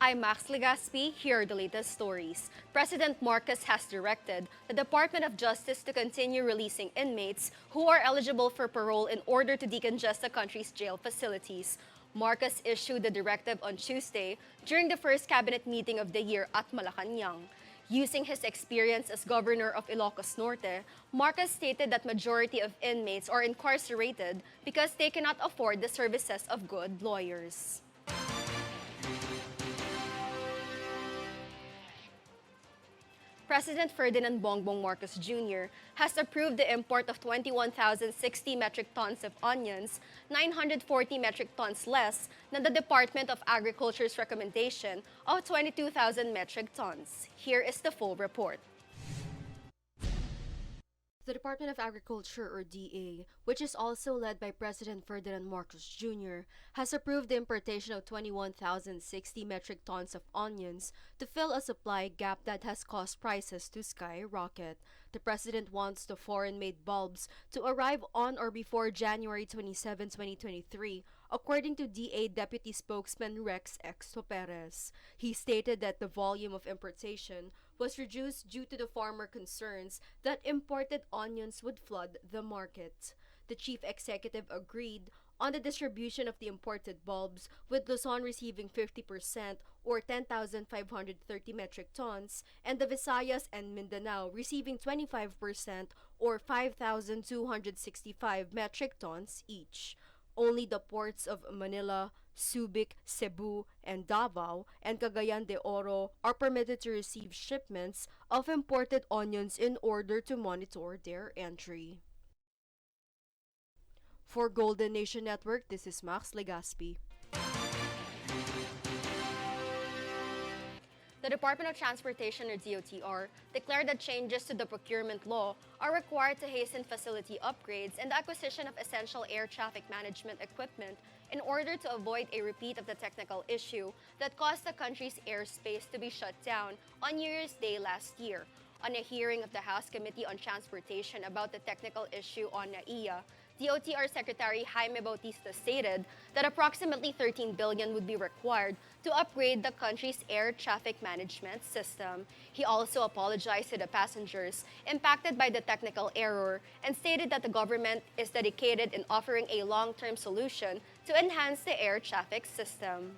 I'm Max Legaspi. Here are the latest stories. President Marcos has directed the Department of Justice to continue releasing inmates who are eligible for parole in order to decongest the country's jail facilities. Marcos issued the directive on Tuesday during the first cabinet meeting of the year at Malacanang. Using his experience as governor of Ilocos Norte, Marcos stated that majority of inmates are incarcerated because they cannot afford the services of good lawyers. President Ferdinand Bongbong Marcos Jr. has approved the import of 21,060 metric tons of onions, 940 metric tons less than the Department of Agriculture's recommendation of 22,000 metric tons. Here is the full report. The Department of Agriculture, or DA, which is also led by President Ferdinand Marcos Jr., has approved the importation of 21,060 metric tons of onions to fill a supply gap that has caused prices to skyrocket. The President wants the foreign-made bulbs to arrive on or before January 27, 2023, according to DA Deputy Spokesman Rex Exto Perez. He stated that the volume of importation was reduced due to the farmer concerns that imported onions would flood the market. The chief executive agreed on the distribution of the imported bulbs, with Luzon receiving 50% or 10,530 metric tons, and the Visayas and Mindanao receiving 25% or 5,265 metric tons each. Only the ports of Manila, Subic, Cebu, and Davao, and Cagayan de Oro are permitted to receive shipments of imported onions in order to monitor their entry. For Golden Nation Network, this is Max Legaspi. The Department of Transportation, or DOTR, declared that changes to the procurement law are required to hasten facility upgrades and the acquisition of essential air traffic management equipment in order to avoid a repeat of the technical issue that caused the country's airspace to be shut down on New Year's Day last year. On a hearing of the House Committee on Transportation about the technical issue on NAIA, DOTR Secretary Jaime Bautista stated that approximately 13 billion would be required to upgrade the country's air traffic management system. He also apologized to the passengers impacted by the technical error and stated that the government is dedicated in offering a long-term solution to enhance the air traffic system.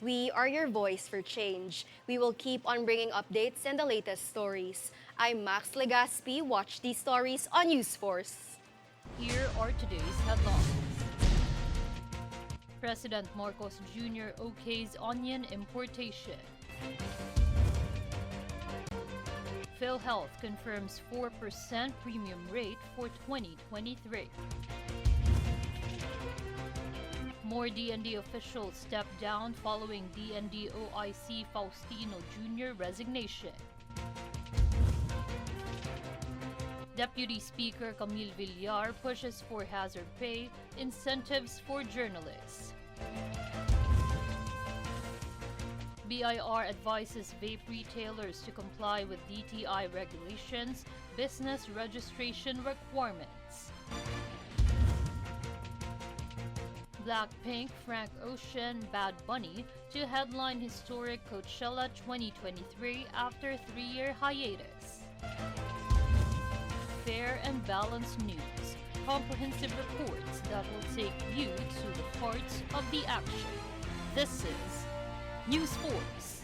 We are your voice for change. We will keep on bringing updates and the latest stories. I'm Max Legaspi. Watch these stories on News Force. Here are today's headlines. President Marcos Jr. okays onion importation. PhilHealth confirms 4% premium rate for 2023. More DND officials step down following DND OIC Faustino Jr. resignation. Deputy Speaker Camille Villar pushes for hazard pay incentives for journalists. BIR advises vape retailers to comply with DTI regulations, business registration requirements. Blackpink, Frank Ocean, Bad Bunny to headline historic Coachella 2023 after 3-year hiatus. Fair and balanced news, comprehensive reports that will take you to the heart of the action. This is News Force.